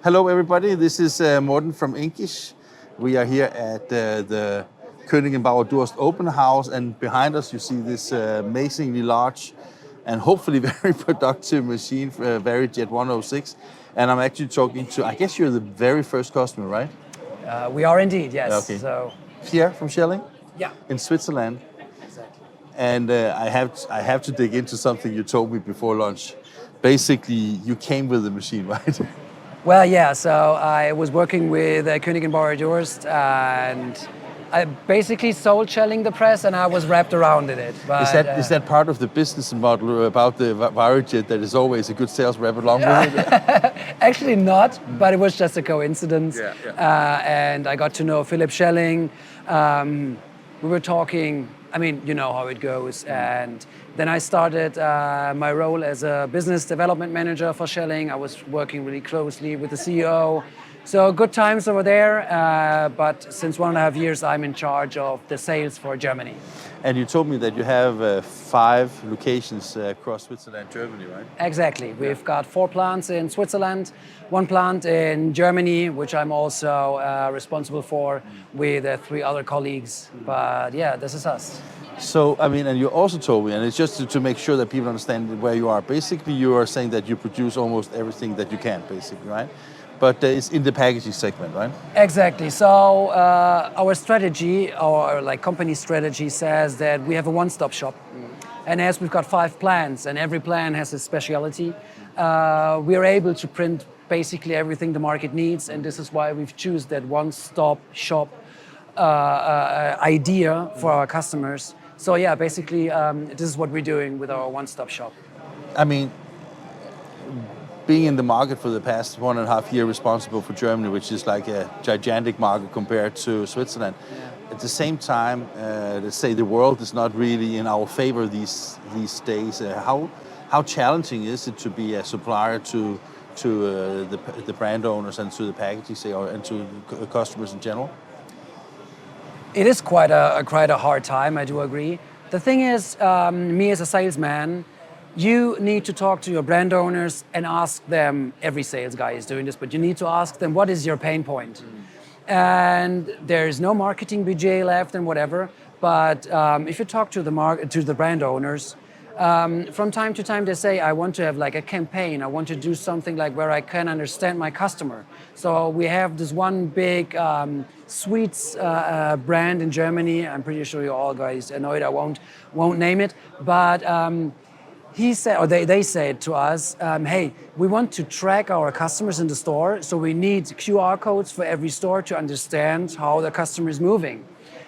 Hello everybody, this is Morten from Inkish. We are here at the Koenig and Bauer Durst open house, and behind us you see this amazingly large and hopefully very productive machine, VariJET 106. And I'm actually talking to, I guess you're the very first customer, right? We are indeed, yes. Okay. So, Pierre from Schelling? yeah. In Switzerland. Exactly. And I have to dig into something you told me before lunch. Basically, you came with the machine, right? Well, yeah, so I was working with Koenig and Bauer Durst, and I basically sold Schelling the press, and I was wrapped around in it. But, Is that part of the business model about the VariJET that is always a good sales rep along with it? Actually not, but it was just a coincidence. Yeah. And I got to know Philip Schelling. We were talking, I mean, you know how it goes. And then I started my role as a business development manager for Schelling. I was working really closely with the CEO. So good times over there, but since 1.5 years, I'm in charge of the sales for Germany. And you told me that you have 5 locations across Switzerland and Germany, right? Exactly. We've got 4 plants in Switzerland, 1 plant in Germany, which I'm also responsible for with 3 other colleagues. But yeah, this is us. So, I mean, and you also told me, and it's just to make sure that people understand where you are. Basically, you are saying that you produce almost everything that you can, basically, right? But it's in the packaging segment, right? Exactly. So our strategy, our company strategy, says that we have a one-stop shop, and as we've got 5 plants, and every plant has a specialty, we are able to print basically everything the market needs, and this is why we've chosen that one-stop shop idea for our customers. So yeah, basically, this is what we're doing with our one-stop shop. I mean, being in the market for the past 1.5 years, responsible for Germany, which is like a gigantic market compared to Switzerland. Yeah. At the same time, let's say the world is not really in our favor these days. How challenging is it to be a supplier to the brand owners and to the packaging, say, and to customers in general? It is quite a hard time, I do agree. The thing is, me as a salesman, you need to talk to your brand owners and ask them, every sales guy is doing this, but you need to ask them, what is your pain point? And there is no marketing budget left and whatever, but if you talk to the brand owners, from time to time they say, I want to have like a campaign, I want to do something like where I can understand my customer. So we have this one big sweets brand in Germany. I'm pretty sure you all guys know it, I won't name it, but he said, or they said to us, hey, we want to track our customers in the store, so we need QR codes for every store to understand how the customer is moving.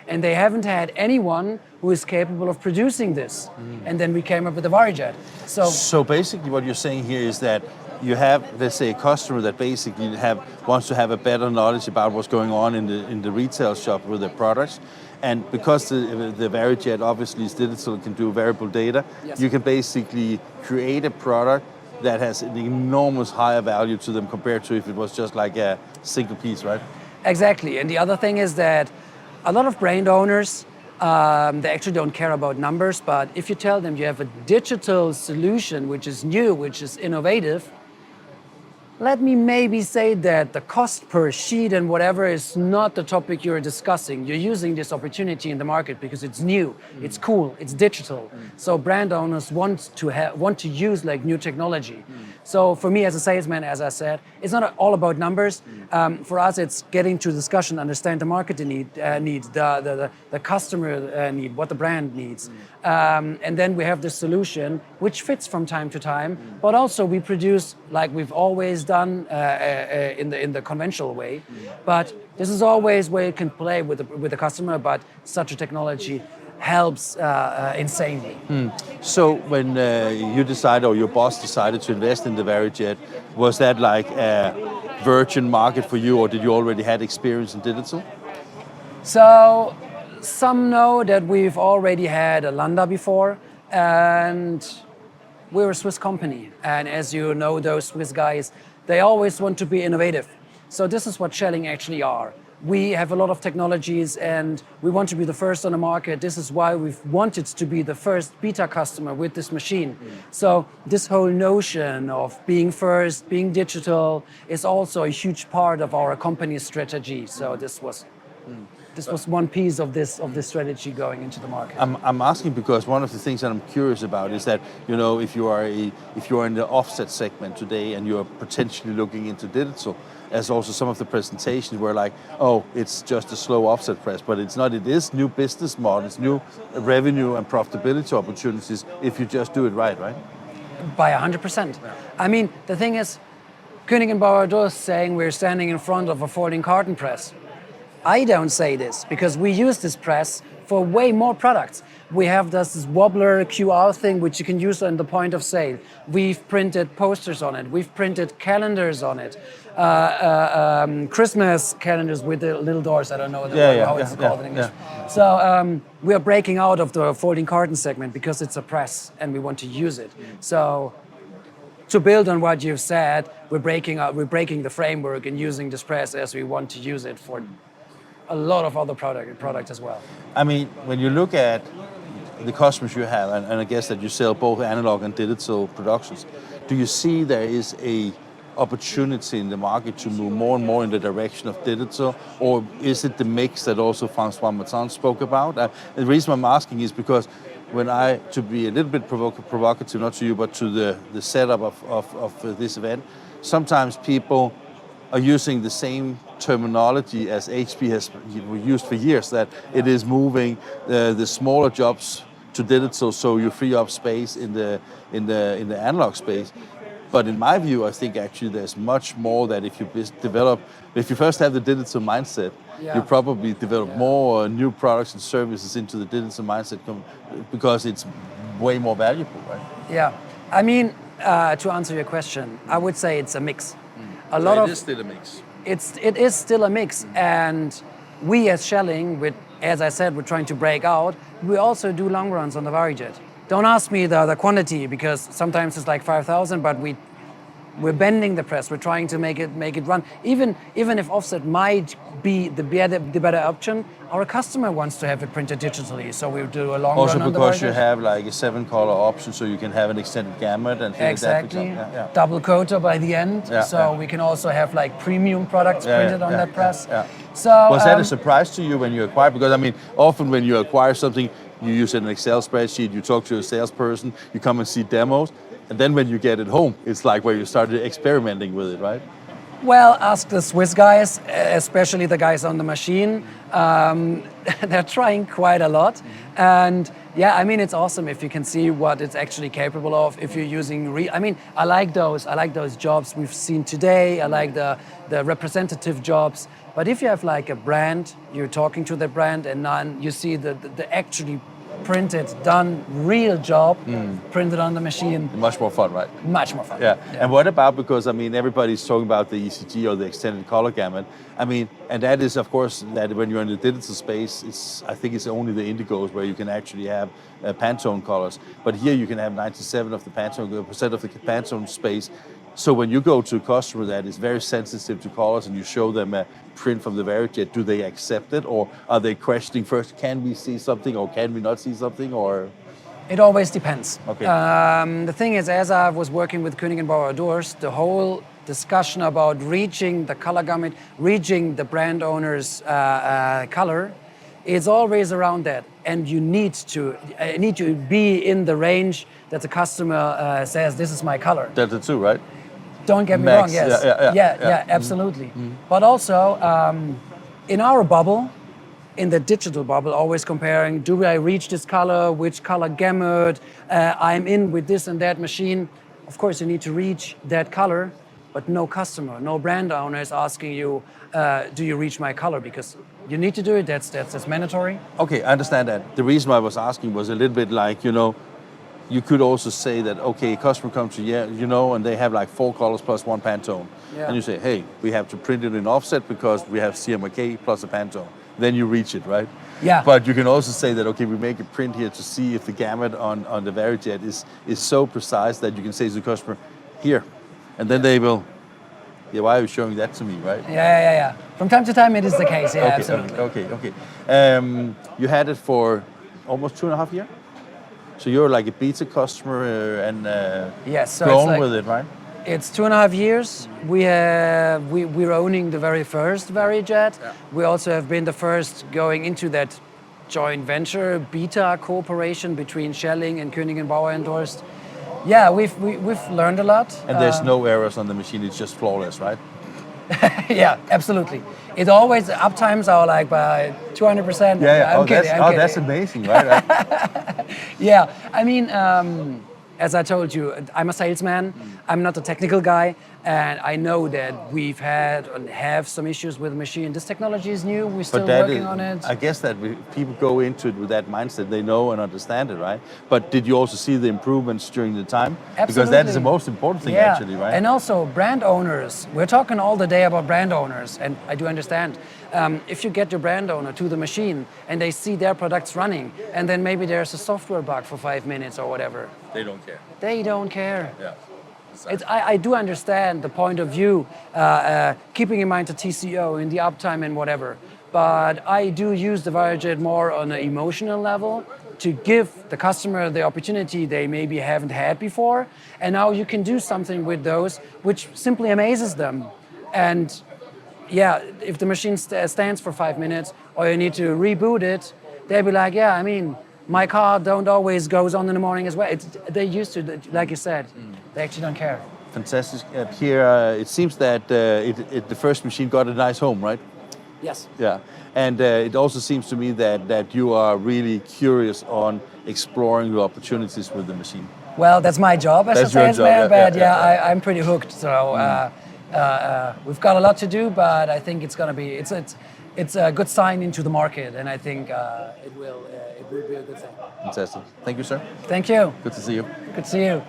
And they haven't had anyone who is capable of producing this. And then we came up with the VariJET. So basically what you're saying here is that you have, let's say, a customer that basically wants to have a better knowledge about what's going on in the retail shop with their products. And because the VariJET obviously is digital and can do variable data, yes, you can basically create a product that has an enormous higher value to them compared to if it was just like a single piece, right? Exactly. And the other thing is that a lot of brand owners, they actually don't care about numbers, but if you tell them you have a digital solution which is new, which is innovative, let me maybe say that the cost per sheet and whatever is not the topic you're discussing. You're using this opportunity in the market because it's new, it's cool, it's digital. So brand owners want to use like new technology. So for me as a salesman, as I said, it's not all about numbers. For us, it's getting to discussion, understand the market need, the customer need, what the brand needs. And then we have this solution which fits from time to time, but also we produce like we've always done in the conventional way. But this is always where you can play with the customer, but such a technology helps insanely. So when you decided, or your boss decided to invest in the VariJET, was that like a virgin market for you, or did you already had experience in digital? So some know that we've already had a Landa before, and we're a Swiss company. And as you know, those Swiss guys, they always want to be innovative. So this is what Schelling actually are. we have a lot of technologies and we want to be the first on the market. This is why we've wanted to be the first beta customer with this machine. So this whole notion of being first, being digital is also a huge part of our company's strategy. So this was one piece of this strategy going into the market. I'm asking because one of the things that I'm curious about is that, you know, if you are in the offset segment today and you're potentially looking into digital, as also some of the presentations were like, oh, it's just a slow offset press, but it's not. It is new business models, new revenue and profitability opportunities if you just do it right? By 100%. I mean, the thing is, Koenig and Bauer Durst saying we're standing in front of a folding carton press. I don't say this because we use this press for way more products. We have this wobbler QR thing which you can use on the point of sale. We've printed posters on it. We've printed calendars on it. Christmas calendars with the little doors. I don't know how it's called in English. Yeah. So we are breaking out of the folding carton segment because it's a press and we want to use it. So to build on what you've said, we're breaking the framework and using this press as we want to use it for a lot of other product as well. I mean, when you look at the customers you have, and I guess that you sell both analog and digital productions, do you see there is a opportunity in the market to move more and more in the direction of digital, or is it the mix that also François Martin spoke about? The reason I'm asking is because when to be a little bit provocative, not to you, but to the setup of this event, sometimes people are using the same terminology as HP has used for years, that it is moving the smaller jobs to digital, so you free up space in the analog space. But in my view, I think actually there's much more that if you first have the digital mindset, you probably develop more new products and services into the digital mindset because it's way more valuable, right? Yeah, I mean, to answer your question, I would say it's a mix. It is still a mix. It is still a mix, and we as Schelling, as I said, we're trying to break out. We also do long runs on the VariJET. Don't ask me the quantity because sometimes it's like 5,000, but we're bending the press. We're trying to make it run. Even if offset might be the better option, our customer wants to have it printed digitally, so we do a long also run on the because VariJET. you have like a 7-color option, so you can have an extended gamut and exactly. Double coater by the end, we can also have like premium products printed on that press. So was that a surprise to you when you acquired? Because I mean, often when you acquire something, you use an Excel spreadsheet, you talk to a salesperson, you come and see demos, and then when you get it home, it's like where you started experimenting with it, right? Well, ask the Swiss guys, especially the guys on the machine. They're trying quite a lot. And yeah, I mean, it's awesome if you can see what it's actually capable of. If you're using, I like those jobs we've seen today. I like the representative jobs. But if you have like a brand, you're talking to the brand, and then you see the actually printed, done, real job, printed on the machine. Much more fun, right? Much more fun. Yeah. And what about, because I mean, everybody's talking about the ECG or the extended color gamut. I mean, and that is, of course, that when you're in the digital space, I think it's only the indigos where you can actually have Pantone colors. But here you can have 97% of the Pantone space. So when you go to a customer that is very sensitive to colors and you show them a print from the VariJET, do they accept it, or are they questioning first, can we see something or can we not see something, or? It always depends. Okay. The thing is, as I was working with Koenig and Bauer Durst, the whole discussion about reaching the color gamut, reaching the brand owner's color, is always around that. And you need to be in the range that the customer says, this is my color. Delta 2, right? Don't get me Max, wrong, yes. Yeah, absolutely. But also, in our bubble, in the digital bubble, always comparing, do I reach this color, which color gamut, I'm in with this and that machine. Of course, you need to reach that color, but no customer, no brand owner is asking you, do you reach my color? Because you need to do it, that's mandatory. Okay, I understand that. The reason why I was asking was a little bit like, you could also say that, okay, a customer comes to you, and they have like 4 colors plus 1 Pantone. Yeah. And you say, hey, we have to print it in offset because we have CMYK plus a Pantone. Then you reach it, right? Yeah. But you can also say that, okay, we make a print here to see if the gamut on the VariJET is so precise that you can say to the customer, here. And then they will, why are you showing that to me, right? Yeah. From time to time, it is the case. Yeah, Okay, absolutely. okay. You had it for almost 2.5 years? So you're like a beta customer and Yes, so grown it's like, with it, right? it's 2.5 years. We're owning the very first VariJET. Yeah. We also have been the first going into that joint venture beta cooperation between Schelling and Koenig and Bauer and Durst. Yeah, we've learned a lot. And there's no errors on the machine, it's just flawless, right? Yeah, absolutely. It always uptimes are like by 200%. I'm kidding. That's amazing, right? Yeah, I mean, as I told you, I'm a salesman. I'm not a technical guy, and I know that we've had and have some issues with the machine. This technology is new. We're still working on it. I guess that people go into it with that mindset. They know and understand it, right? But did you also see the improvements during the time? Absolutely. Because that is the most important thing, Yeah. actually, right? And also brand owners. We're talking all the day about brand owners, and I do understand. If you get your brand owner to the machine and they see their products running, and then maybe there's a software bug for 5 minutes or whatever, They don't care. they don't care. Yeah. I do understand the point of view, keeping in mind the TCO and the uptime and whatever, but I do use the VariJET more on an emotional level to give the customer the opportunity they maybe haven't had before, and now you can do something with those which simply amazes them. And yeah, if the machine stands for 5 minutes or you need to reboot it, they'll be like, yeah, I mean, my car don't always goes on in the morning as well. They used to, like you said, they actually don't care. Fantastic. Pierre, it seems that the first machine got a nice home, right? Yes. Yeah. And it also seems to me that you are really curious on exploring your opportunities with the machine. Well, that's my job as That's a your job, salesman, yeah, but yeah. I'm pretty hooked. So we've got a lot to do, but I think it's a good sign into the market, and I think it will be a good thing. Fantastic. Thank you, sir. Thank you. Good to see you. Good to see you.